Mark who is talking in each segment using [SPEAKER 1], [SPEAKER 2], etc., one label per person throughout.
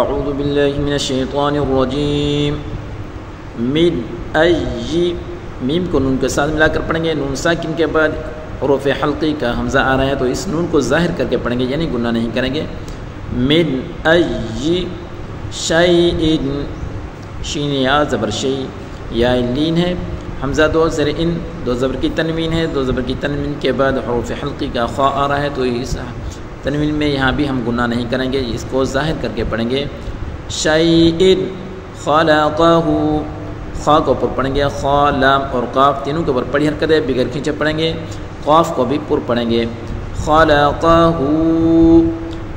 [SPEAKER 1] اعوذ باللہ من الشیطان الرجیم من ای میم کو نون کے ساتھ ملا کر پڑھیں گے. نون ساکن کے بعد حروف حلقی کا حمزہ آ رہا ہے تو اس نون کو ظاہر کر کے پڑھیں گے، یعنی گنہ نہیں کریں گے. من ای شیء، شین یا زبر شی، یا لین ہے، حمزہ دو زیر ان، دو زبر کی تنوین ہے، دو زبر کی تنوین کے بعد حروف حلقی کا خا آ رہا ہے تو اس تنوین میں یہاں بھی ہم گناہ نہیں کریں گے، اس کو ظاہر کر کے پڑھیں گے. شیء خلقہ، خا کو پر پڑھیں گے، خا لام اور قاف تینوں کے اوپر پڑھی حرکت ہے، بغیر کھینچے پڑھیں گے. قاف کو بھی پر پڑھیں گے، خلقہ،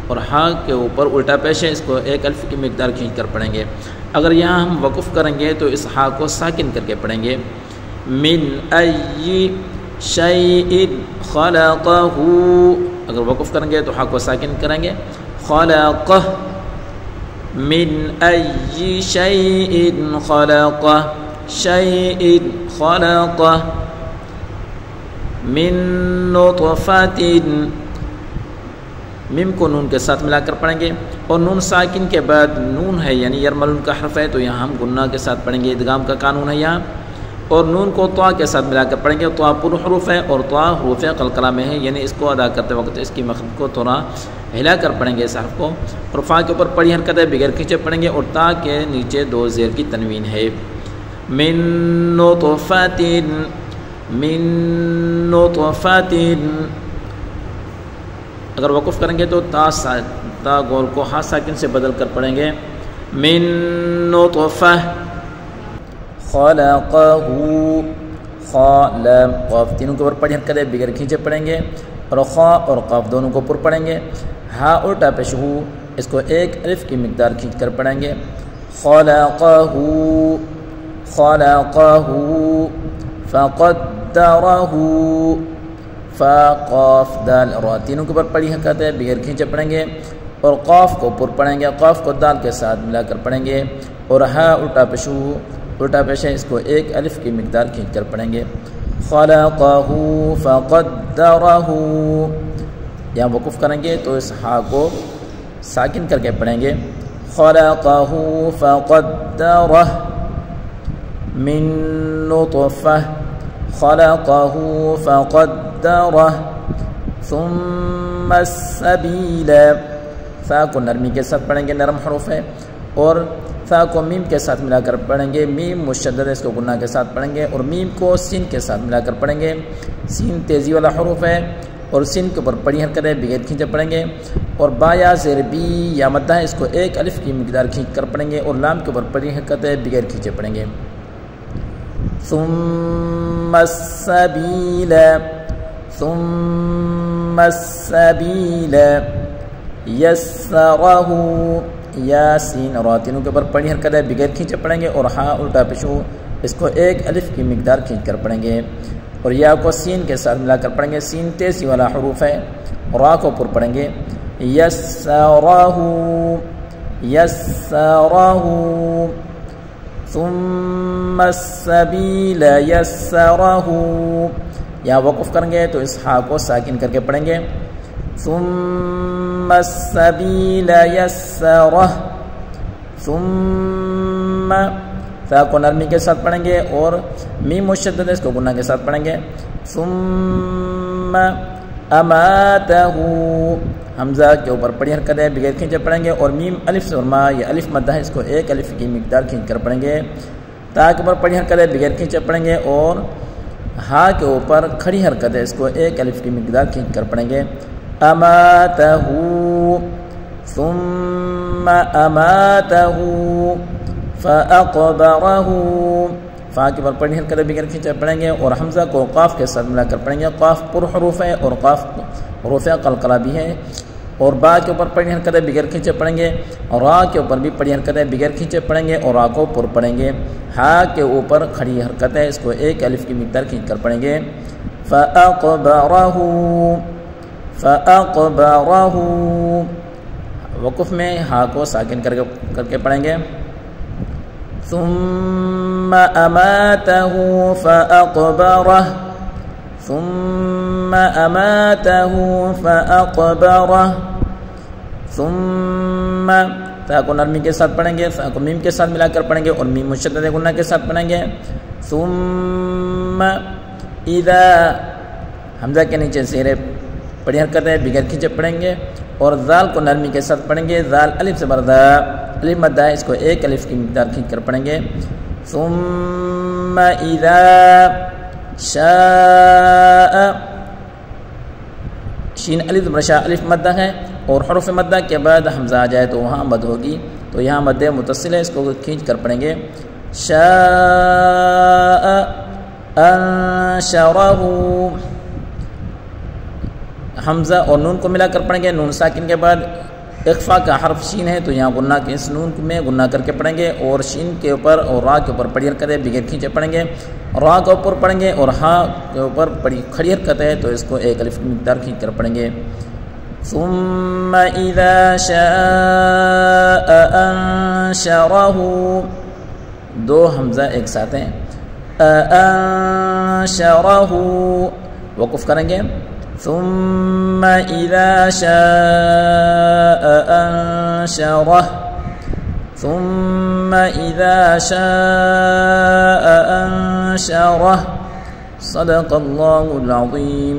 [SPEAKER 1] اور ہا کے اوپر الٹا پیش ہے، اس کو ایک الف کی مقدار کھینچ کر پڑھیں گے. اگر یہاں ہم وقف کریں گے تو اس ہا کو ساکن کر کے پڑھیں گے. من ای شیء خلقہ، اگر وقف کریں گے تو ہا کو ساکن کریں گے. خلقہ، من ای شیء خلقہ، شیء خلقہ. من نطفۃ، میم کو نون کے ساتھ ملا کر پڑھیں گے، اور نون ساکن کے بعد نون ہے یعنی یرملون کا حرف ہے تو یہاں ہم گنہ کے ساتھ پڑھیں گے، ادغام کا قانون ہے یہاں. اور نون کو طا کے ساتھ ملا کر پڑھیں گے. طا پر حروف ہے اور طا حروف قلقلہ میں ہے، یعنی اس کو ادا کرتے وقت اس کی مخرج کو تھوڑا ہلا کر پڑھیں گے اس حرف کو. اور فا کے اوپر پڑھی حرکت ہے، بغیر کھینچے پڑھیں گے، اور تا کے نیچے دو زیر کی تنوین ہے. من نطفۃ، من نطفۃ. اگر وقف کریں گے تو تا گول کو ہا ساکن سے بدل کر پڑھیں گے. من نطفہ خلقہ، خا لام قاف تینوں کے اوپر پڑھی حرکت ہے، بغیر کھینچے پڑھیں گے، اور خا اور قاف دونوں کو پر پڑھیں گے. ہا الٹا پیش ہو، اس کو ایک الف کی مقدار کھینچ کر پڑھیں گے. خلقہ، خلقہ، فقدرہ، فا قاف دال را تینوں کے اوپر پڑھی حرکت ہے، بغیر کھینچے پڑھیں گے، اور قاف کو پر پڑھیں گے. قاف کو دال کے ساتھ ملا کر پڑھیں گے، اور ہا الٹا پیش ہو، الٹا پیش ہے، اس کو ایک الف کی مقدار کھینچ کر پڑھیں گے. خلقہ فقدرہ. یہاں وقف کریں گے تو اس ہا کو ساکن کر کے پڑھیں گے. خلقہ فقدرہ. من نطفہ خلقہ فقدرہ. ثم السبیل، فا کو نرمی کے ساتھ پڑھیں گے، نرم حروف ہے، اور فا کو میم کے ساتھ ملا کر پڑھیں گے. میم مشدد ہے، اس کو گناہ کے ساتھ پڑھیں گے، اور میم کو سین کے ساتھ ملا کر پڑھیں گے. سین تیزی والا حروف ہے، اور سین کے اوپر پڑھی حرکت ہے، بغیر کھینچے پڑھیں گے. اور با یا زیر بی یا مدہ ہے، اس کو ایک الف کی مقدار کھینچ کر پڑھیں گے، اور لام کے اوپر پڑھی حرکت ہے، بغیر کھینچے پڑھیں گے. ثم السبیل، ثم السبیل یسرہ، یاسین را تینوں کے اوپر پڑھی حرکت ہے، بغیر کھینچے پڑھیں گے، اور ہاں الٹا پیش ہو، اس کو ایک الف کی مقدار کھینچ کر پڑھیں گے. اور یا کو سین کے ساتھ ملا کر پڑھیں گے. سین تیزی والا حروف ہے، را کو پر پڑھیں گے. یسرہ، یسرہ. ثم السبیل یسرہ. یہاں وقف کریں گے تو اس ہا کو ساکن کر کے پڑھیں گے. ثم السبیل یسرہ. ثم، فا کو نرمی کے ساتھ پڑھیں گے، اور میم مشدد ہے، اس کو گناہ کے ساتھ پڑھیں گے. ثم اماتہ، حمزہ کے اوپر پڑھی حرکت ہے، بغیر کھینچے پڑھیں گے، اور میم الف سے ما یا الف مدہ ہے، اس کو ایک الف کی مقدار کھینچ کر پڑھیں گے. تا کے اوپر پڑھی حرکت ہے، بغیر کھینچے پڑھیں گے، اور ہا کے اوپر کھڑی حرکت ہے، اس کو ایک الف کی مقدار کھینچ کر پڑھیں گے. اماتہ، ثم اماتہ فاقبرہ. فا کے اوپر پڑھی حرکت ہے، بغیر کھینچے پڑھیں گے، اور حمزہ کو قاف کے ساتھ ملا کر پڑھیں گے. قاف پر حروف ہے، اور قاف حروف قلقلہ بھی ہے. اور با کے اوپر پڑھی حرکت ہے، بغیر کھینچے پڑھیں گے، اور را کے اوپر بھی پڑھی حرکت ہے، بغیر کھینچے پڑھیں گے، اور را کو پر پڑھیں گے. ہا کے اوپر کھڑی حرکت ہے، اس کو ایک الف کی مقدار کھینچ کر پڑھیں گے. فاقبرہ، فاقبرہ. وقف میں ہا کو ساکن کر کے پڑھیں گے. ثم اماتہ فاقبرہ. ثم اماتہ فاقبرہ. ثم تا کو نرمی کے ساتھ پڑھیں گے، فا کو میم کے ساتھ ملا کر پڑھیں گے اور میم مشدد غنہ کے ساتھ پڑھیں گے. ثم اذا حمزہ کے نیچے زیر بڑی حرکت ہے بغیر کھینچے پڑھیں گے اور ذال کو نرمی کے ساتھ پڑھیں گے. ذال الف سے بردا الف مد ہے، اس کو ایک الف کی مقدار کھینچ کر پڑھیں گے. ثم اذا شاء شین الف برشا الف مدہ ہے اور حروف مدہ کے بعد حمزہ آ جائے تو وہاں مد ہوگی، تو یہاں مد متصل ہے، اس کو کھینچ کر پڑھیں گے. شاء انشرہ حمزہ اور نون کو ملا کر پڑھیں گے. نون ساکن کے بعد اخفا کا حرف شین ہے تو یہاں غنہ کے اس نون میں غنہ کر کے پڑھیں گے اور شین کے اوپر اور را کے اوپر بڑی حرکت ہے بغیر کھینچے پڑھیں گے. را کے اوپر پڑھیں گے اور ہاں کے اوپر بڑی کھڑی حرکت ہے تو اس کو ایک الف کی مقدار کھینچ کر پڑھیں گے. ثم اذا شاء انشرہ دو حمزہ ایک ساتھ ہیں. انشرہ وقف کریں گے. ثم اذا شاء انشرہ ثم اذا شاء انشرہ. صدق اللہ العظیم.